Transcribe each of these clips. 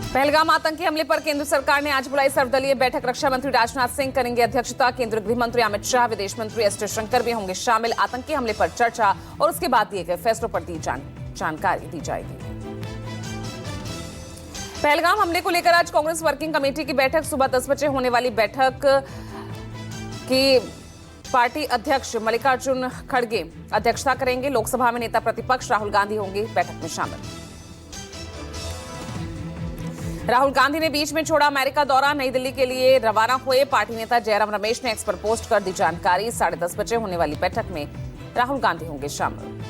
पहलगाम आतंकी हमले पर केंद्र सरकार ने आज बुलाई सर्वदलीय बैठक। रक्षा मंत्री राजनाथ सिंह करेंगे अध्यक्षता। केंद्रीय गृह मंत्री अमित शाह, विदेश मंत्री एस जयशंकर भी होंगे शामिल। आतंकी हमले पर चर्चा और उसके बाद दिए गए फैसलों पर जानकारी दी जाएगी। पहलगाम हमले को लेकर आज कांग्रेस वर्किंग कमेटी की बैठक। सुबह 10 बजे होने वाली बैठक की पार्टी अध्यक्ष मल्लिकार्जुन खड़गे अध्यक्षता करेंगे। लोकसभा में नेता प्रतिपक्ष राहुल गांधी होंगे बैठक में शामिल। राहुल गांधी ने बीच में छोड़ा अमेरिका दौरा, नई दिल्ली के लिए रवाना हुए। पार्टी नेता जयराम रमेश ने एक्स पर पोस्ट कर दी जानकारी। 10:30 बजे होने वाली बैठक में राहुल गांधी होंगे शामिल।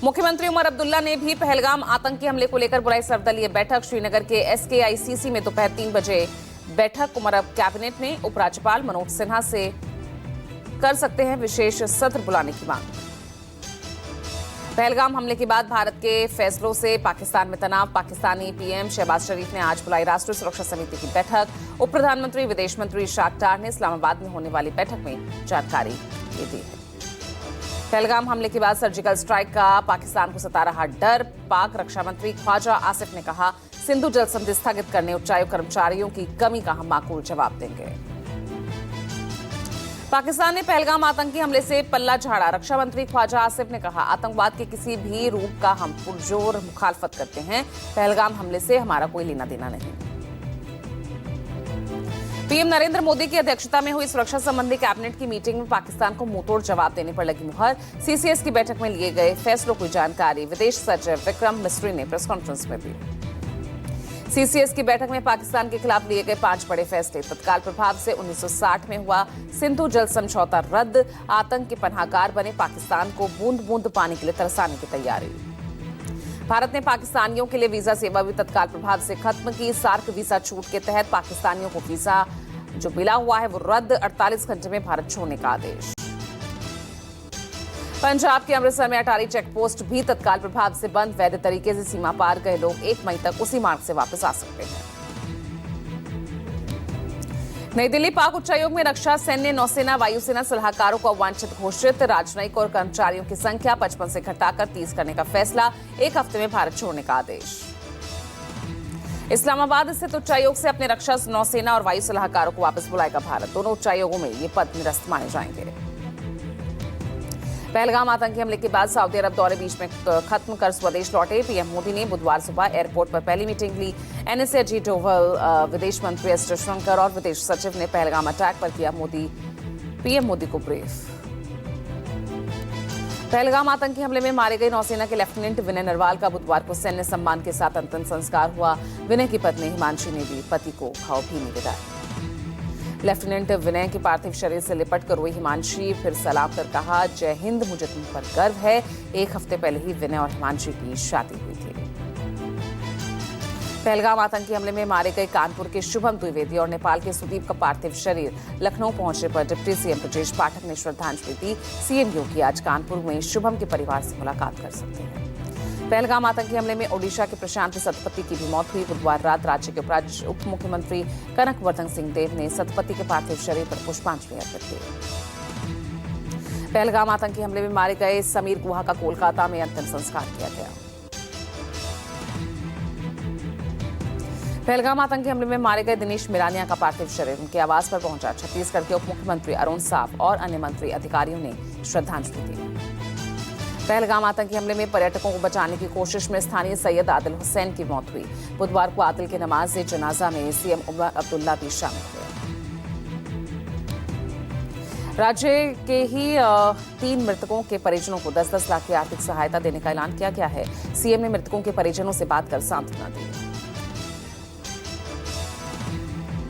मुख्यमंत्री उमर अब्दुल्ला ने भी पहलगाम आतंकी हमले को लेकर बुलाई सर्वदलीय बैठक। श्रीनगर के SKICC में दोपहर 3 बजे बैठक। उमर अब कैबिनेट ने उपराज्यपाल मनोज सिन्हा से कर सकते हैं विशेष सत्र बुलाने की मांग। पहलगाम हमले के बाद भारत के फैसलों से पाकिस्तान में तनाव। पाकिस्तानी PM शहबाज शरीफ ने आज बुलाई राष्ट्रीय सुरक्षा समिति की बैठक। उप प्रधानमंत्री विदेश मंत्री इशराक डार ने इस्लामाबाद में होने वाली बैठक में जानकारी दी है। पहलगाम हमले के बाद सर्जिकल स्ट्राइक का पाकिस्तान को सता रहा डर। पाक रक्षा मंत्री ख्वाजा आसिफ ने कहा, सिंधु जल संधि स्थगित करने उच्चायोग कर्मचारियों की कमी का हम माकूल जवाब देंगे। पाकिस्तान ने पहलगाम आतंकी हमले से पल्ला झाड़ा। रक्षा मंत्री ख्वाजा आसिफ ने कहा, आतंकवाद के किसी भी रूप का हम पुरजोर मुखालफत करते हैं। पहलगाम हमले से हमारा कोई लेना देना नहीं। PM नरेंद्र मोदी की अध्यक्षता में हुई सुरक्षा संबंधी कैबिनेट की मीटिंग में पाकिस्तान को मुंहतोड़ जवाब देने पर लगी मुहर। CCS की बैठक में लिए गए फैसलों की जानकारी विदेश सचिव विक्रम मिस्री ने प्रेस कॉन्फ्रेंस में दी। CCS की बैठक में पाकिस्तान के खिलाफ लिए गए 5 बड़े फैसले। तत्काल प्रभाव से 1960 में हुआ सिंधु जल समझौता रद्द। आतंक के पनाहगार बने पाकिस्तान को बूंद बूंद पानी के लिए तरसाने की तैयारी। भारत ने पाकिस्तानियों के लिए वीजा सेवा भी तत्काल प्रभाव से खत्म की। सार्क वीजा छूट के तहत पाकिस्तानियों को वीजा जो मिला हुआ है वो रद्द। 48 घंटे में भारत छोड़ने का आदेश। पंजाब के अमृतसर में अटारी चेक पोस्ट भी तत्काल प्रभाव से बंद। वैध तरीके से सीमा पार गए लोग 1 मई तक उसी मार्ग से वापस आ सकते हैं। नई दिल्ली पाक उच्चायोग में रक्षा, सैन्य, नौसेना, वायुसेना सलाहकारों को अवांछित घोषित। राजनयिक और कर्मचारियों की संख्या 55 से घटाकर 30 करने का फैसला। 1 हफ्ते में भारत छोड़ने का आदेश। इस्लामाबाद स्थित उच्चायोग से अपने रक्षा, नौसेना और वायु सलाहकारों को वापस बुलाएगा भारत। दोनों उच्चायोगों में ये पद निरस्त माने जाएंगे। पहलगाम आतंकी हमले के बाद सऊदी अरब दौरे बीच में खत्म कर स्वदेश लौटे। PM मोदी ने बुधवार सुबह एयरपोर्ट पर पहली मीटिंग ली। NSA अजीत डोभाल, विदेश मंत्री एस जयशंकर और विदेश सचिव ने पहलगाम अटैक पर किया PM मोदी को ब्रीफ। पहलगाम आतंकी हमले में मारे गए नौसेना के लेफ्टिनेंट विनय नरवाल का बुधवार को सैन्य सम्मान के साथ अंतिम संस्कार हुआ। विनय की पत्नी हिमांशी ने भी पति को भावभीनी विदाई। लेफ्टिनेंट विनय के पार्थिव शरीर से लिपट कर रोई हिमांशी, फिर सलाम कर कहा, जय हिंद, मुझे तुम पर गर्व है। 1 हफ्ते पहले ही विनय और हिमांशी की शादी हुई थी। पहलगाम आतंकी हमले में मारे गए कानपुर के शुभम द्विवेदी और नेपाल के सुदीप का पार्थिव शरीर लखनऊ पहुंचने पर डिप्टी CM ब्रजेश पाठक ने श्रद्धांजलि दी। CM योगी आज कानपुर में शुभम के परिवार से मुलाकात कर सकते हैं। पहलगाम आतंकी हमले में ओडिशा के प्रशांत सतपथी की भी मौत हुई। बुधवार रात राज्य के उप मुख्यमंत्री कनकवर्धन सिंह देव ने सतपथी के पार्थिव शरीर पर पुष्पांजलि अर्पित की। पहलगाम आतंकी हमले में मारे गए समीर गुहा का कोलकाता में अंतिम संस्कार किया गया। पहलगाम आतंकी हमले में मारे गए दिनेश मिरानिया का पार्थिव शरीर उनके आवास पर पहुंचा। छत्तीसगढ़ के उप मुख्यमंत्री अरुण साव और अन्य मंत्री अधिकारियों ने श्रद्धांजलि दी। पहलगाम आतंकी हमले में पर्यटकों को बचाने की कोशिश में स्थानीय सैयद आदिल हुसैन की मौत हुई। बुधवार को आदिल के नमाज जनाजा में CM उमर अब्दुल्ला भी शामिल हुए। राज्य के ही 3 मृतकों के परिजनों को 10-10 लाख की आर्थिक सहायता देने का ऐलान किया गया है। CM ने मृतकों के परिजनों से बात कर सांत्वना दी।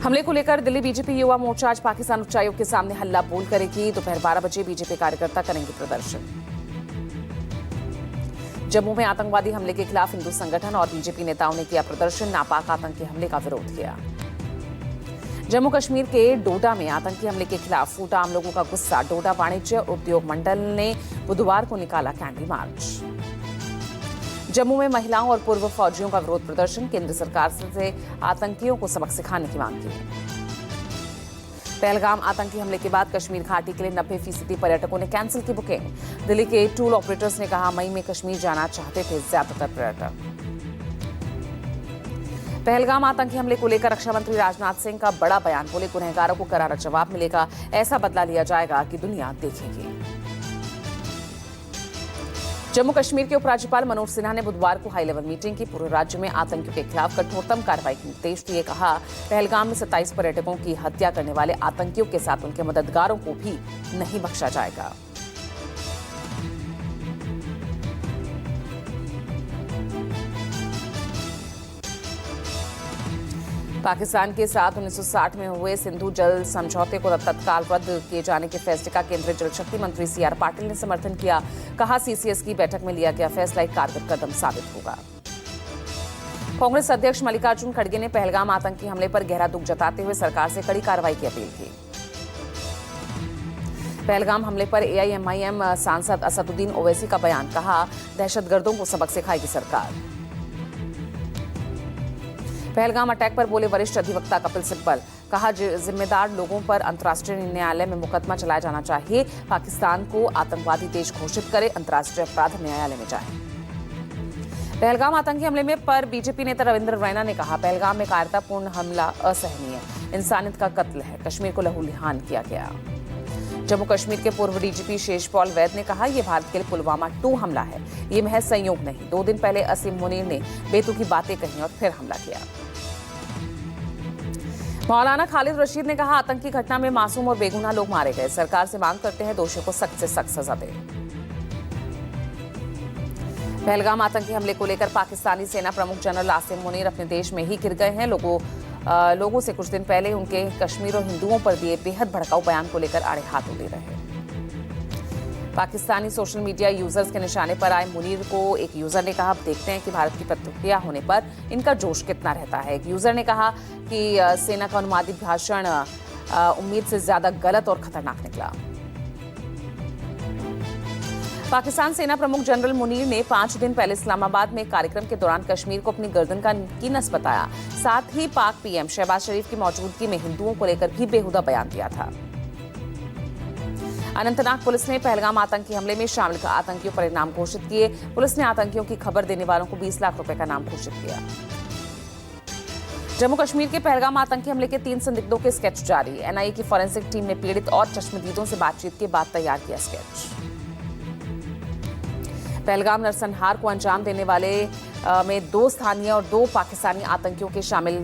हमले को लेकर दिल्ली BJP युवा मोर्चा आज पाकिस्तान उच्चायोग के सामने हल्ला बोल करेगी। दोपहर 12 बजे BJP कार्यकर्ता करेंगे प्रदर्शन। जम्मू में आतंकवादी हमले के खिलाफ हिंदू संगठन और BJP नेताओं ने किया प्रदर्शन। नापाक आतंकी हमले का विरोध किया। जम्मू कश्मीर के डोडा में आतंकी हमले के खिलाफ फूटा आम लोगों का गुस्सा। डोडा वाणिज्य उद्योग मंडल ने बुधवार को निकाला कैंडल मार्च। जम्मू में महिलाओं और पूर्व फौजियों का विरोध प्रदर्शन। केंद्र सरकार से आतंकियों को सबक सिखाने की मांग की। पहलगाम आतंकी हमले के बाद कश्मीर घाटी के लिए 90% पर्यटकों ने कैंसिल की बुकिंग। दिल्ली के टूर ऑपरेटर्स ने कहा, मई में कश्मीर जाना चाहते थे ज्यादातर पर्यटक। पहलगाम आतंकी हमले को लेकर रक्षा मंत्री राजनाथ सिंह का बड़ा बयान, बोले गुनहगारों को करारा जवाब मिलेगा, ऐसा बदला लिया जाएगा कि दुनिया देखेगी। जम्मू कश्मीर के उपराज्यपाल मनोज सिन्हा ने बुधवार को हाई लेवल मीटिंग की, पूरे राज्य में आतंकियों के खिलाफ कठोरतम कार्रवाई के निर्देश दिए। कहा, पहलगाम में 27 पर्यटकों की हत्या करने वाले आतंकियों के साथ उनके मददगारों को भी नहीं बख्शा जाएगा। पाकिस्तान के साथ 1960 में हुए सिंधु जल समझौते को तत्काल रद्द किए जाने के फैसले का केंद्रीय जल शक्ति मंत्री सीआर पाटिल ने समर्थन किया। कहा, सीसीएस की बैठक में लिया गया फैसला एक कारगर कदम साबित होगा। कांग्रेस अध्यक्ष मल्लिकार्जुन खड़गे ने पहलगाम आतंकी हमले पर गहरा दुख जताते हुए सरकार से कड़ी कार्रवाई की अपील की। पहलगाम हमले पर एआईएमआईएम सांसद असदुद्दीन ओवैसी का बयान, कहा, दहशतगर्दों को सबक सिखाएगी सरकार। पहलगाम अटैक पर बोले वरिष्ठ अधिवक्ता कपिल सिब्बल, कहा, जिम्मेदार लोगों पर अंतर्राष्ट्रीय न्यायालय में मुकदमा चलाया जाना चाहिए। पाकिस्तान को आतंकवादी देश घोषित करे, अंतर्राष्ट्रीय अपराध न्यायालय में जाए। पहलगाम आतंकी हमले में पर बीजेपी नेता रविंद्र रैना ने कहा, पहलगाम में कायरतापूर्ण हमला असहनीय, इंसानियत का कत्ल है, कश्मीर को लहूलुहान किया गया। जम्मू कश्मीर के पूर्व डीजीपी शेषपाल वैद ने कहा, यह भारत के लिए पुलवामा 2 हमला है, ये महज संयोग नहीं। 2 दिन पहले असीम मुनीर ने बेतुकी बातें कही और फिर हमला किया। मौलाना खालिद रशीद ने कहा, आतंकी घटना में मासूम और बेगुनाह लोग मारे गए, सरकार से मांग करते हैं दोषियों को सख्त से सख्त सजा दे। पहलगाम आतंकी हमले को लेकर पाकिस्तानी सेना प्रमुख जनरल आसिम मुनीर अपने देश में ही घिर गए हैं। लोगों से कुछ दिन पहले उनके कश्मीर और हिंदुओं पर दिए बेहद भड़काऊ बयान को लेकर आड़े हाथों ले रहे। पाकिस्तानी सोशल मीडिया यूजर्स के निशाने पर आए मुनीर को एक यूजर ने कहा, अब देखते हैं कि भारत की प्रतिक्रिया होने पर इनका जोश कितना रहता है। एक यूजर ने कहा कि सेना का अनुवादित भाषण उम्मीद से ज्यादा गलत और खतरनाक निकला। पाकिस्तान सेना प्रमुख जनरल मुनीर ने 5 दिन पहले इस्लामाबाद में एक कार्यक्रम के दौरान कश्मीर को अपनी गर्दन का कीनस बताया। साथ ही पाक पीएम शहबाज शरीफ की मौजूदगी में हिंदुओं को लेकर भी बेहुदा बयान दिया था। अनंतनाग पुलिस ने पहलगाम आतंकी हमले में शामिल आतंकियों पर इनाम घोषित किए। पुलिस ने आतंकियों की खबर देने वालों को 20 लाख रुपए का इनाम घोषित किया। जम्मू कश्मीर के पहलगाम आतंकी हमले के 3 संदिग्धों के स्केच जारी। एनआईए की फॉरेंसिक टीम ने पीड़ित और चश्मदीदों से बातचीत के बाद तैयार किया स्केच। पहलगाम नरसंहार को अंजाम देने वाले में 2 स्थानीय और 2 पाकिस्तानी आतंकियों के शामिल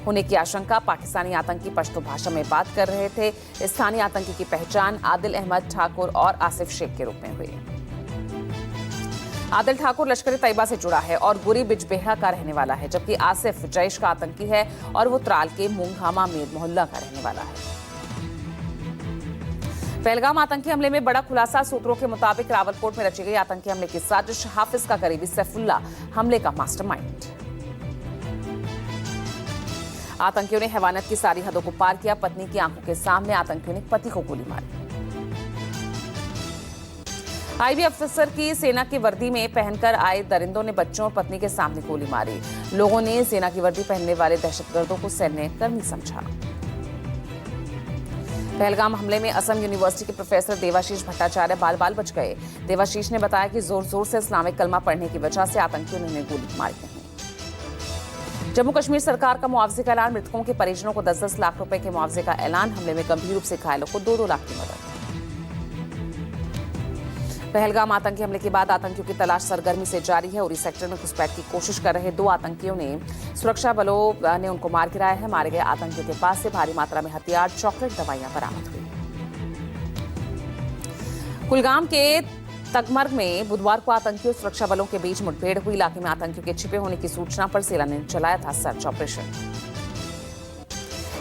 होने की आशंका। पाकिस्तानी आतंकी पश्तो भाषा में बात कर रहे थे। स्थानीय आतंकी की पहचान आदिल अहमद ठाकुर और आसिफ शेख के रूप में हुई। आदिल ठाकुर लश्कर तैयबा से जुड़ा है और गुरी बिजबेहा का रहने वाला है, जबकि आसिफ जैश का आतंकी है और वो त्राल के मुंगामा मीर मोहल्ला का रहने वाला है। पहलगाम आतंकी हमले में बड़ा खुलासा। सूत्रों के मुताबिक रावलकोट में रची गई आतंकी हमले की साजिश। हाफिज का करीबी सैफुल्ला हमले का मास्टरमाइंड। आतंकियों ने हैवानियत की सारी हदों को पार किया। पत्नी की आंखों के सामने आतंकियों ने पति को गोली मारी। आईबी अफसर की सेना की वर्दी में पहनकर आए दरिंदों ने बच्चों और पत्नी के सामने गोली मारी। लोगों ने सेना की वर्दी पहनने वाले दहशतगर्दों को सैन्य कर्मी समझा। पहलगाम हमले में असम यूनिवर्सिटी के प्रोफेसर देवाशीष भट्टाचार्य बाल बाल बच गए। देवाशीष ने बताया कि जोर जोर से इस्लामिक कलमा पढ़ने की वजह से आतंकियों ने उन्हें गोली मारी नहीं। जम्मू कश्मीर सरकार का मुआवजे का ऐलान। मृतकों के परिजनों को 10-10 लाख रुपए के मुआवजे का ऐलान। हमले में गंभीर रूप से घायलों को 2-2 लाख की मदद। पहलगाम आतंकी हमले के बाद आतंकियों की तलाश सरगर्मी से जारी है। उरी सेक्टर में घुसपैठ की कोशिश कर रहे 2 आतंकियों ने सुरक्षा बलों ने उनको मार गिराया है। मारे गए आतंकियों के पास से भारी मात्रा में हथियार, चॉकलेट, दवाइयां बरामद हुई। कुलगाम के तगमर्ग में बुधवार को आतंकियों और सुरक्षा बलों के बीच मुठभेड़ हुई। इलाके में आतंकियों के छिपे होने की सूचना पर सेना ने चलाया था सर्च ऑपरेशन।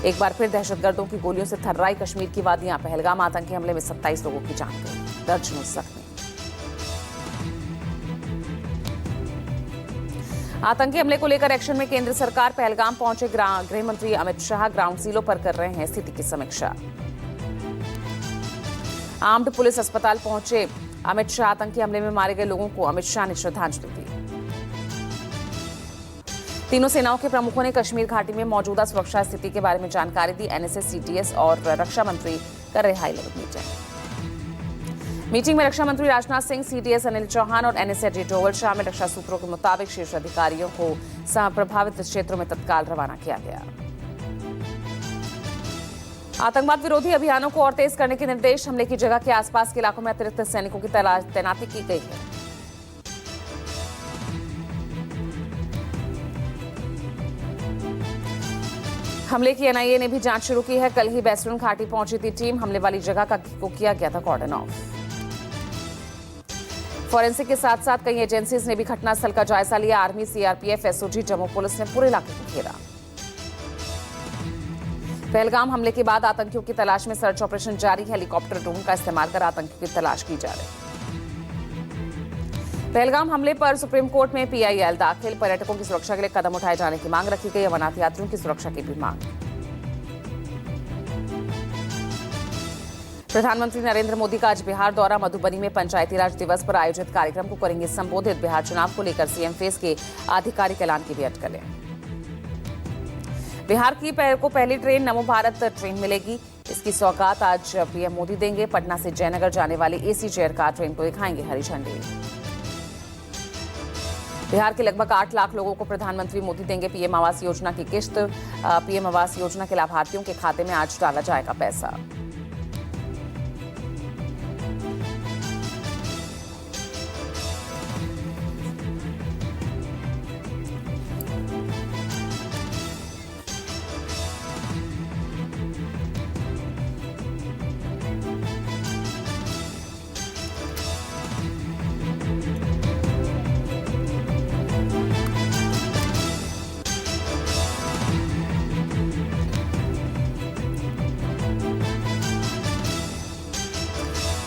एक बार फिर दहशतगर्दों की गोलियों से थर्राई कश्मीर की वादियां। पहलगाम आतंकी हमले में 27 लोगों की जान गई, दर्जनों जख्मी। आतंकी हमले को लेकर एक्शन में केंद्र सरकार। पहलगाम पहुंचे गृह मंत्री अमित शाह ग्राउंड जीरो पर कर रहे हैं स्थिति की समीक्षा। आर्म्ड पुलिस अस्पताल पहुंचे अमित शाह। आतंकी हमले में मारे गए लोगों को अमित शाह ने श्रद्धांजलि दी। तीनों सेनाओं के प्रमुखों ने कश्मीर घाटी में मौजूदा सुरक्षा स्थिति के बारे में जानकारी दी। एनएसएस, सीटीएस और रक्षा मंत्री कर रहे हाई लेवल मीटिंग। मीटिंग में रक्षा मंत्री राजनाथ सिंह, सीडीएस अनिल चौहान और एनएसए अजीत डोवल शामिल। रक्षा सूत्रों के मुताबिक शीर्ष अधिकारियों को प्रभावित क्षेत्रों में तत्काल रवाना किया गया। आतंकवाद विरोधी अभियानों को और तेज करने के निर्देश। हमले की जगह के आसपास के इलाकों में अतिरिक्त सैनिकों की तैनाती की गई है। हमले की एनआईए ने भी जांच शुरू की है। कल ही बैसरून घाटी पहुंची थी टीम। हमले वाली जगह को किया गया था कॉर्डन ऑफ। फॉरेंसिक के साथ साथ कई एजेंसीज ने भी घटनास्थल का जायजा लिया। Army, CRPF, SOG, Jammu police ने पूरे इलाके को घेरा। पहलगाम हमले के बाद आतंकियों की तलाश में सर्च ऑपरेशन जारी। हेलीकॉप्टर, ड्रोन का इस्तेमाल कर आतंकियों की तलाश की जा रही। पहलगाम हमले पर सुप्रीम कोर्ट में पीआईएल दाखिल। पर्यटकों की सुरक्षा के लिए कदम उठाए जाने की मांग रखी गई। अमरनाथ यात्रियों की सुरक्षा की भी मांग। प्रधानमंत्री नरेंद्र मोदी का आज बिहार दौरा। मधुबनी में पंचायती राज दिवस पर आयोजित कार्यक्रम को करेंगे संबोधित। बिहार चुनाव को लेकर सीएम फेस के आधिकारिक ऐलान की भी अटकलें। बिहार को पहली ट्रेन नमो भारत ट्रेन मिलेगी। इसकी सौगात आज पीएम मोदी देंगे। पटना से जयनगर जाने वाली एसी चेयर कार ट्रेन को दिखाएंगे हरी झंडी। बिहार के लगभग 8 लाख लोगों को प्रधानमंत्री मोदी देंगे पीएम आवास योजना की किश्त। पीएम आवास योजना के लाभार्थियों के खाते में आज डाला जाएगा पैसा।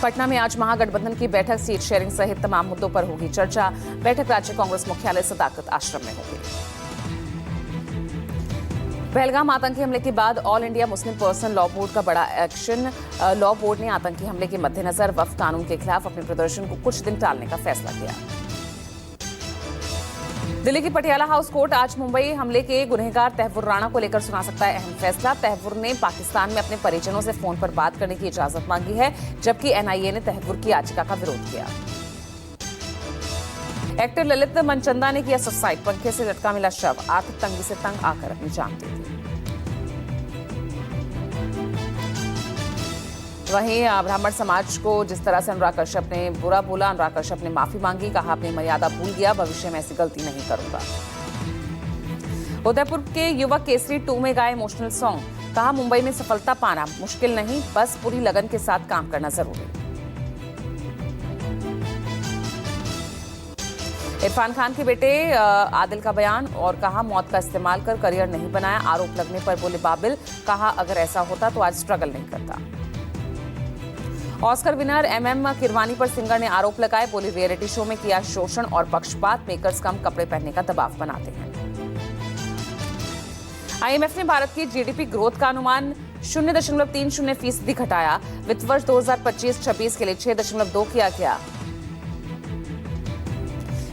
पटना में आज महागठबंधन की बैठक। सीट शेयरिंग सहित तमाम मुद्दों पर होगी चर्चा। बैठक राज्य कांग्रेस मुख्यालय सदाकत आश्रम में होगी। पहलगाम आतंकी हमले के बाद all India Muslim personal law board का बड़ा एक्शन। लॉ बोर्ड ने आतंकी हमले के मद्देनजर वक्फ कानून के खिलाफ अपने प्रदर्शन को कुछ दिन टालने का फैसला किया। दिल्ली की पटियाला हाउस कोर्ट आज मुंबई हमले के गुनहगार तहव्वुर राणा को लेकर सुना सकता है अहम फैसला। तहव्वुर ने पाकिस्तान में अपने परिजनों से फोन पर बात करने की इजाजत मांगी है, जबकि एनआईए ने तहव्वुर की याचिका का विरोध किया। एक्टर ललित मनचंदा ने किया सुसाइड। पंखे से लटका मिला शव। आर्थिक तंगी से तंग आकर अपनी जान दे दी। वहीं ब्राह्मण समाज को जिस तरह से अनुराग कश्यप ने बुरा बोला, अनुराग कश्यप ने माफी मांगी। कहा अपनी मर्यादा भूल गया, भविष्य में ऐसी गलती नहीं करूंगा। उदयपुर के युवक केसरी 2 में गाए इमोशनल सॉन्ग। कहा मुंबई में सफलता पाना मुश्किल नहीं, बस पूरी लगन के साथ काम करना जरूरी। इरफान खान के बेटे आदिल का बयान और कहा मौत का इस्तेमाल कर करियर नहीं बनाया। आरोप लगने पर बोले बाबिल, कहा अगर ऐसा होता तो आज स्ट्रगल नहीं करता। ऑस्कर विनर एमएम किरवानी पर सिंगर ने आरोप लगाए। बोले रियलिटी शो में किया शोषण और पक्षपात। मेकर्स कम कपड़े पहनने का दबाव बनाते हैं। आईएमएफ ने भारत की जीडीपी ग्रोथ का अनुमान 0.30% घटाया। वित्त वर्ष 2025-26 के लिए 6.2 किया गया।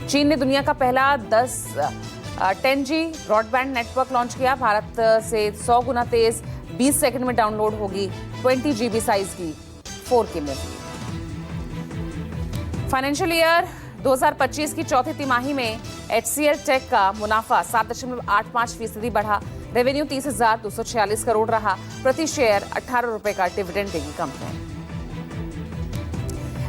चीन ने दुनिया का पहला 10G ब्रॉडबैंड नेटवर्क लॉन्च किया। भारत से 100 गुना तेज 20 सेकंड में डाउनलोड होगी 20 GB साइज की 4K मूवी। फाइनेंशियल ईयर 2025 की चौथी तिमाही में HCL टेक का मुनाफा 7.85% बढ़ा। रेवेन्यू 30,246 करोड़ रहा। प्रति शेयर 18 रुपए का डिविडेंड देगी कंपनी।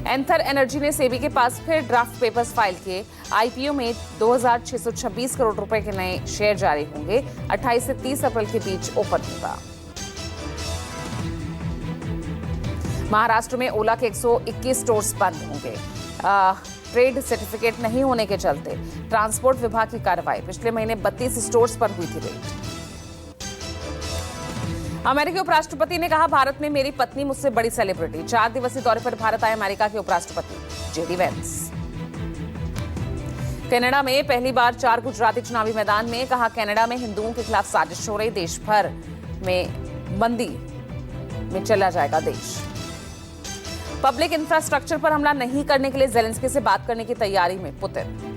एंथर एनर्जी ने सेबी के पास फिर ड्राफ्ट पेपर्स फाइल किए। आईपीओ में 2,626 करोड़ रुपए के नए शेयर जारी होंगे। 28 से 30 अप्रैल के बीच ओपन होगा। महाराष्ट्र में ओला के 121 स्टोर्स बंद होंगे। ट्रेड सर्टिफिकेट नहीं होने के चलते ट्रांसपोर्ट विभाग की कार्रवाई। पिछले महीने 32 स्टोर्स पर हुई थी रेड। अमेरिकी उपराष्ट्रपति ने कहा भारत में मेरी पत्नी मुझसे बड़ी सेलिब्रिटी। 4 दिवसीय दौरे पर भारत आए अमेरिका के उपराष्ट्रपति जेडी वेंस। कनाडा में पहली बार 4 गुजराती चुनावी मैदान में। कहा कनाडा में हिंदुओं के खिलाफ साजिश हो रही। देश भर में मंदी में चला जाएगा देश। पब्लिक इंफ्रास्ट्रक्चर पर हमला नहीं करने के लिए जेलेंस्की से बात करने की तैयारी में पुतिन।